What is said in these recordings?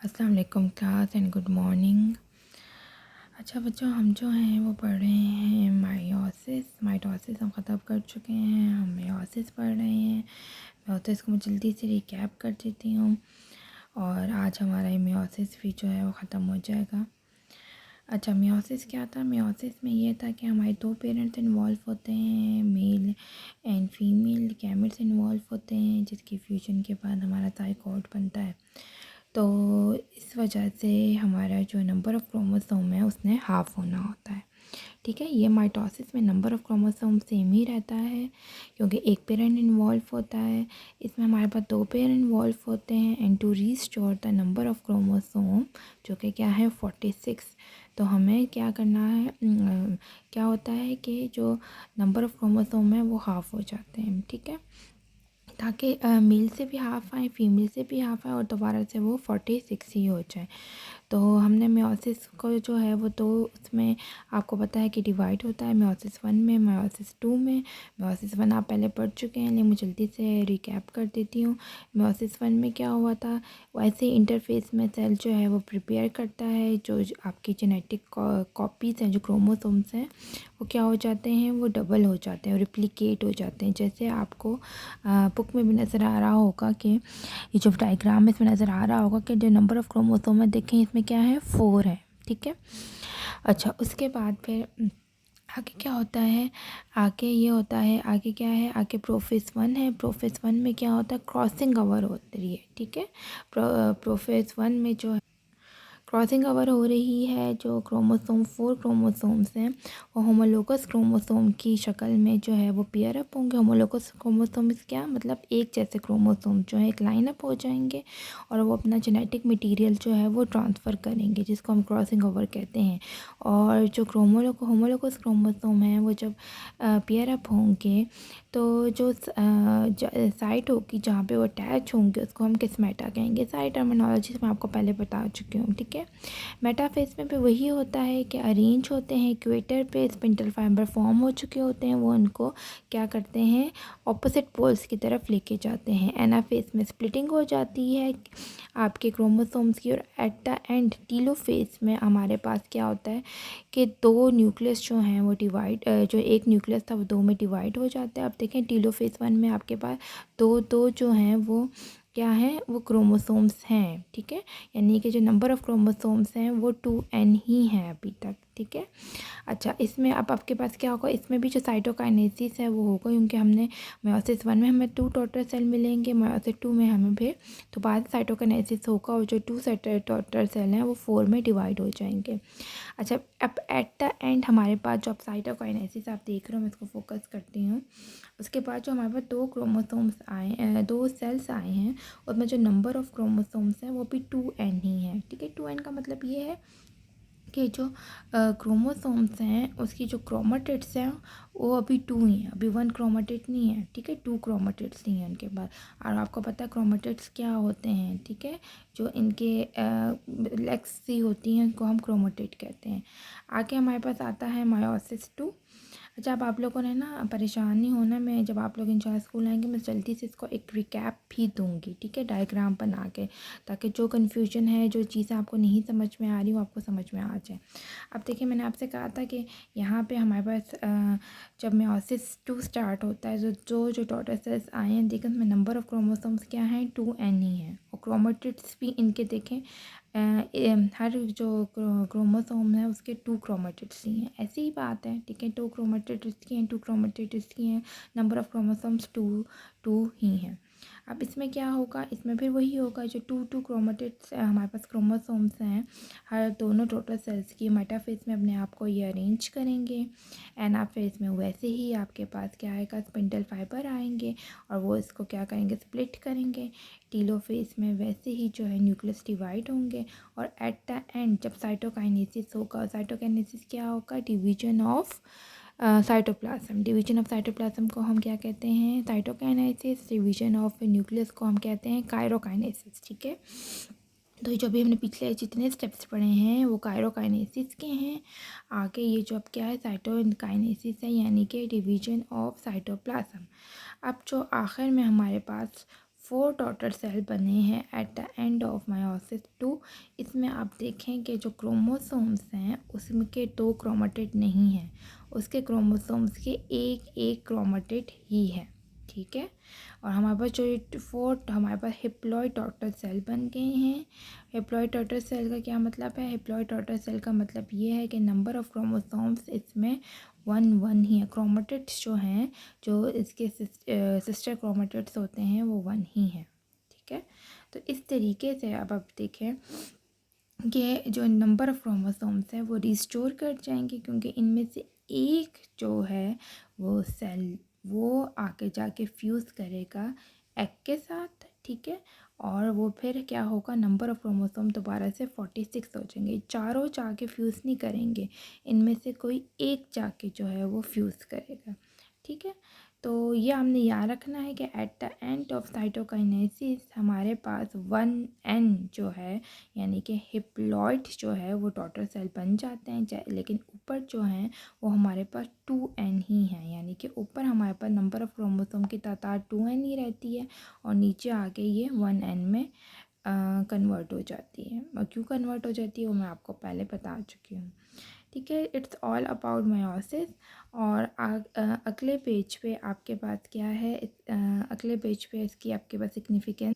अस्सलाम वालेकुम class and good morning. अच्छा बच्चों, हम जो हैं वो पढ़ रहे हैं माइटोसिस हम ख़त्म कर चुके हैं। हम मेयोसिस पढ़ रहे हैं। मेयोसिस को मैं जल्दी से रिकैप कर देती हूँ और आज हमारा ये मेयोसिस भी जो है वो ख़त्म हो जाएगा। अच्छा, मेयोसिस क्या था? मेयोसिस में ये था कि हमारे दो पेरेंट्स इन्वॉल्व होते हैं, male and female gametes involve होते हैं, जिसकी फ्यूजन के बाद हमारा जायगोट बनता है। तो इस वजह से हमारा जो नंबर ऑफ़ क्रोमोसोम है उसने हाफ़ होना होता है। ठीक है, ये माइटोसिस में नंबर ऑफ़ क्रोमोसोम सेम ही रहता है क्योंकि एक पेरेंट इन्वॉल्व होता है। इसमें हमारे पास दो पेरेंट इन्वॉल्व होते हैं and to restore the number of chromosome जो कि क्या है 46। तो हमें क्या करना है, क्या होता है कि जो नंबर ऑफ़ क्रोमोसोम है वो हाफ़ हो जाते हैं। ठीक है, ताकि मेल से भी हाफ़ आए, फीमेल से भी हाफ़ आए और दोबारा से वो 46 ही हो जाए। तो हमने मेयोसिस को जो है वो तो उसमें आपको पता है कि डिवाइड होता है मेयोसिस 1 में, मेयोसिस 2 में। मेयोसिस 1 आप पहले पढ़ चुके हैं, लेकिन मैं जल्दी से रिकैप कर देती हूँ। मेयोसिस 1 में क्या हुआ था, वैसे इंटरफेस में सेल जो है वो प्रिपेयर करता है, जो आपकी जेनेटिक कॉपीज़ हैं, जो क्रोमोसोम्स हैं, वो क्या हो जाते हैं, वो डबल हो जाते हैं, रिप्लिकेट हो जाते हैं। जैसे आपको बुक में भी नज़र आ रहा होगा कि ये जो डायग्राम इसमें नज़र आ रहा होगा कि जो नंबर ऑफ़ क्रोमोसोम है, देखें इसमें क्या है 4 है। ठीक है, अच्छा उसके बाद फिर आगे क्या होता है, आगे ये होता है, आगे क्या है, आगे प्रोफेस 1 है। प्रोफेस 1 में क्या होता है, क्रॉसिंग ओवर होती है। ठीक है, प्रोफेस 1 में जो क्रॉसिंग ओवर हो रही है, जो क्रोमोसोम 4 क्रोमोसोम्स हैं वो होमोलोगस क्रोमोसोम की शक्ल में जो है वो पेयर अप होंगे। होमोलोगस क्रोमोसोम्स क्या मतलब, एक जैसे क्रोमोसोम जो है एक लाइन अप हो जाएंगे और वो अपना जेनेटिक मटेरियल जो है वो ट्रांसफ़र करेंगे, जिसको हम क्रॉसिंग ओवर कहते हैं। और जो होमोलोगस क्रोमोसोम हैं वो जब पेयर अप होंगे तो जो साइट होगी जहाँ पे वो अटैच होंगे उसको हम किस्मेटा कहेंगे। सारी टर्मिनोलॉजी मैं आपको पहले बता चुकी हूँ। ठीक है, मेटाफेज में भी वही होता है कि अरेंज होते हैं इक्वेटर पे, स्पिंडल फाइबर फॉर्म हो चुके होते हैं, वो उनको क्या करते हैं, ऑपोजिट पोल्स की तरफ लेके जाते हैं। एनाफेज में स्प्लिटिंग हो जाती है आपके क्रोमोसोम्स की, और एट द एंड टीलोफेज में हमारे पास क्या होता है कि दो न्यूक्लियस जो हैं वो डिवाइड, जो एक न्यूक्लियस था वो दो में डिवाइड हो जाता है। अब देखें टीलोफेज 1 में आपके पास दो दो जो हैं वो क्या हैं, वो क्रोमोसोम्स हैं। ठीक है, यानी कि जो नंबर ऑफ़ क्रोमोसोम्स हैं वो 2n ही हैं अभी तक। ठीक है, अच्छा इसमें अब आपके पास क्या होगा, इसमें भी जो साइटोकाइनेसिस है वो होगा, क्योंकि हमने मेयोसिस 1 में हमें 2 टोटल सेल मिलेंगे, मेयोसिस 2 में हमें फिर दोबारा साइटोकाइनेसिस होगा और जो 2 टोटल सेल हैं वो 4 में डिवाइड हो जाएंगे। अच्छा, अब एट द एंड हमारे पास जो अब साइटोकाइनेसिस आप देख रहे हो, मैं इसको फोकस करती हूँ। उसके बाद जो हमारे पास दो क्रोमोसोम्स आए, दो सेल्स आए हैं, उसमें जो नंबर ऑफ़ क्रोमोसोम्स हैं वो भी 2n ही है। ठीक है, 2n का मतलब ये है कि जो क्रोमोसोम्स हैं उसकी जो क्रोमेटिड्स हैं वो अभी 2 ही हैं, अभी 1 क्रोमेटिड नहीं है। ठीक है, 2 क्रोमेटिड्स नहीं हैं उनके पास। और आपको पता है क्रोमेटिड्स क्या होते हैं? ठीक है, जो इनके लेग्स सी होती हैं उनको हम क्रोमेटिड कहते हैं। आगे हमारे पास आता है मायोसिस 2। अच्छा, अब आप लोगों ने ना परेशान नहीं होना, मैं जब आप लोग इंशाल्लाह स्कूल आएंगे मैं जल्दी से इसको एक रिकैप भी दूंगी। ठीक है, डायग्राम बना के, ताकि जो कन्फ्यूजन है, जो चीज़ें आपको नहीं समझ में आ रही वो आपको समझ में आ जाए। अब देखिए, मैंने आपसे कहा था कि यहाँ पे हमारे पास जब मेयोसिस 2 स्टार्ट होता है, जो टोटल सेल्स आए हैं, देखें उसमें नंबर ऑफ़ क्रोमोसोम्स क्या हैं, 2n ही हैं। और क्रोमेटिड्स भी इनके देखें, हर जो क्रोमोसोम है उसके 2 क्रोमेटिड्स ही हैं। ऐसी ही बात है। ठीक है, 2 क्रोमेटिड्स की हैं, 2 क्रोमेटिड्स की हैं, नंबर ऑफ़ क्रोमोसोम्स 2 ही हैं। अब इसमें क्या होगा, इसमें फिर वही होगा, जो 2 क्रोमेटिड्स हमारे पास क्रोमोसोम्स हैं हर दोनों टोटल सेल्स की, मेटाफेज में अपने आप को ये अरेंज करेंगे। एनाफेज में वैसे ही आपके पास क्या आएगा, स्पिंडल फाइबर आएंगे और वो इसको क्या करेंगे, स्प्लिट करेंगे। टीलोफेज में वैसे ही जो है न्यूक्लियस डिवाइड होंगे और एट द एंड जब साइटोकाइनेसिस होगा, साइटोकाइनेसिस क्या होगा, division of cytoplasm. Division of cytoplasm को हम क्या कहते हैं, साइटोकाइनेसिस। डिवीजन ऑफ न्यूक्लियस को हम कहते हैं काइरोकाइनेसिस। ठीक है, तो ये जो भी हमने पिछले जितने स्टेप्स पढ़े हैं वो काइरोकाइनेसिस के हैं। आगे ये जो अब क्या है, साइटोकाइनेसिस है, यानी कि डिवीजन ऑफ साइटोप्लाज्म। अब जो आखिर में हमारे पास 4 डॉटर सेल बने हैं at the end of meiosis 2। इसमें आप देखें कि जो क्रोमोसोम्स हैं उसमें के 2 क्रोमेटिड नहीं हैं, उसके क्रोमोसोम्स के एक क्रोमेटिड ही है, ठीक है। और हमारे पास जो 4 हमारे पास हिप्लॉइड डॉटर सेल बन गए हैं। हिप्लॉइड डॉटर सेल का क्या मतलब है? हिप्लॉइड डॉटर सेल का मतलब ये है कि नंबर ऑफ़ क्रोमोसोम्स इसमें 1 ही है। क्रोमेटिड्स जो हैं, जो इसके सिस्टर क्रोमेटिड्स होते हैं, वो 1 ही हैं, ठीक है। तो इस तरीके से अब आप देखें कि जो नंबर ऑफ़ क्रोमोसोम्स हैं वो रिस्टोर कर जाएंगे, क्योंकि इनमें से एक जो है वो सेल वो आके जाके फ्यूज़ करेगा एग के साथ, ठीक है। और वो फिर क्या होगा, नंबर ऑफ़ क्रोमोसोम दोबारा से 46 हो जाएंगे। चारों जाके फ्यूज़ नहीं करेंगे, इनमें से कोई एक जाके जो है वो फ्यूज़ करेगा, ठीक है। तो ये हमने याद रखना है कि eight the end of cytokinesis हमारे पास 1n जो है, यानी कि हिप्लॉइड जो है वो डॉटर सेल बन जाते हैं, लेकिन ऊपर जो हैं वो हमारे पास 2n ही हैं, यानी कि ऊपर हमारे पास नंबर ऑफ़ क्रोमोसोम की तादाद 2n ही रहती है और नीचे आके ये 1n में कन्वर्ट हो जाती है। और क्यों कन्वर्ट हो जाती है वो मैं आपको पहले बता चुकी हूँ, ठीक है। It's all about meiosis. और अगले पेज पे आपके पास क्या है, अगले पेज पे इसकी आपके पास सिग्निफिकेंस,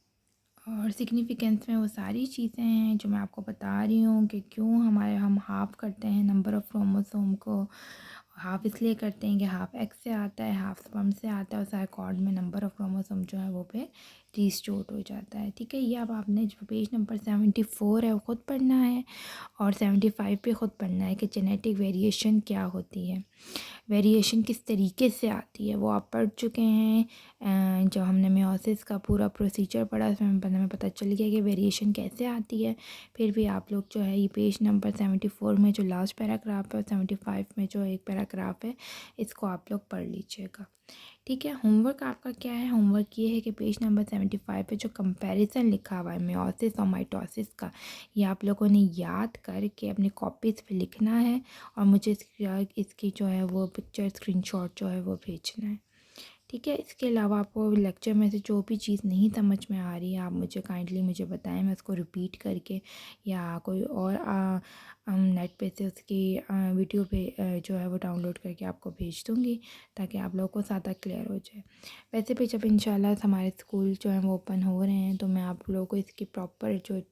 और सिग्निफिकेंस में वो सारी चीज़ें हैं जो मैं आपको बता रही हूँ कि क्यों हम हाफ करते हैं नंबर ऑफ़ क्रोमोसोम को। हाफ इसलिए करते हैं कि हाफ एक्स से आता है, हाफ स्पर्म से आता है, और सारे कॉर्ड में नंबर ऑफ़ क्रोमोसोम जो है वो पे रिस्टोर हो जाता है, ठीक है। ये अब आपने जो पेज नंबर 74 है वो ख़ुद पढ़ना है, और 75 पे ख़ुद पढ़ना है कि जेनेटिक वेरिएशन क्या होती है, वेरिएशन किस तरीके से आती है, वो आप पढ़ चुके हैं। जब हमने मेयोसिस का पूरा प्रोसीजर पढ़ा उसमें हमें पता चल गया कि वेरिएशन कैसे आती है। फिर भी आप लोग जो है ये पेज नंबर 74 में जो लास्ट पैराग्राफ है और 75 में जो एक पैराग्राफ है, इसको आप लोग पढ़ लीजिएगा, ठीक है। होमवर्क आपका क्या है? होमवर्क ये है कि पेज नंबर 75 पे जो कंपैरिजन लिखा हुआ है मेयोसिस और माइटोसिस का, ये आप लोगों ने याद करके अपनी कॉपीज़ पे लिखना है, और मुझे इसकी जो है वो पिक्चर स्क्रीनशॉट जो है वो भेजना है, ठीक है। इसके अलावा आपको लेक्चर में से जो भी चीज़ नहीं समझ में आ रही है आप मुझे काइंडली मुझे बताएं, मैं उसको रिपीट करके या कोई और नेट पे से उसकी वीडियो पे जो है वो डाउनलोड करके आपको भेज दूँगी, ताकि आप लोगों को ज़्यादा क्लियर हो जाए। वैसे भी जब इंशाल्लाह हमारे स्कूल जो है वो ओपन हो रहे हैं, तो मैं आप लोगों को इसकी प्रॉपर जो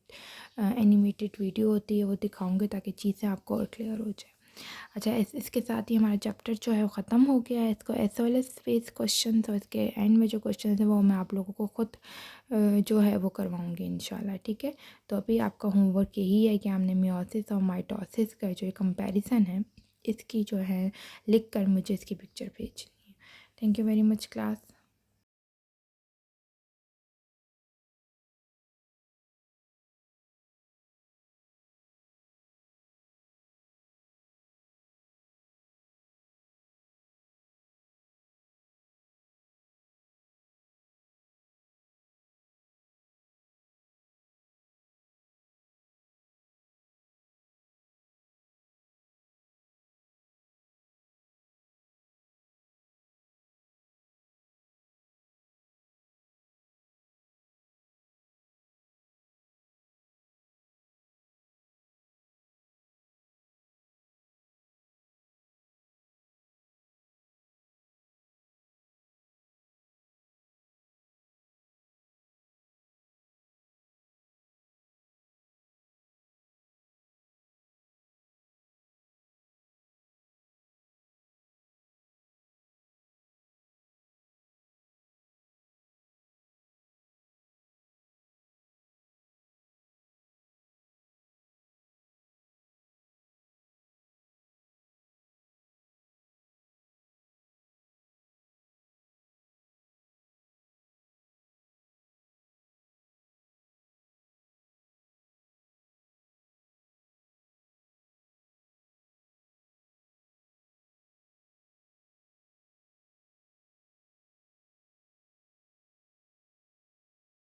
एनिमेटेड वीडियो होती है वो दिखाऊँगी, ताकि चीज़ें आपको और क्लियर हो जाए। अच्छा, इसके साथ ही हमारा चैप्टर जो है वो ख़त्म हो गया है। इसको as well S space question, और इसके एंड में जो क्वेश्चन है वो मैं आप लोगों को ख़ुद जो है वो करवाऊँगी इंशाल्लाह, ठीक है। तो अभी आपका होमवर्क यही है कि हमने मेयोसिस और माइटोसिस का जो कंपैरिजन है, इसकी जो है लिख कर मुझे इसकी पिक्चर भेजनी है। Thank you very much class.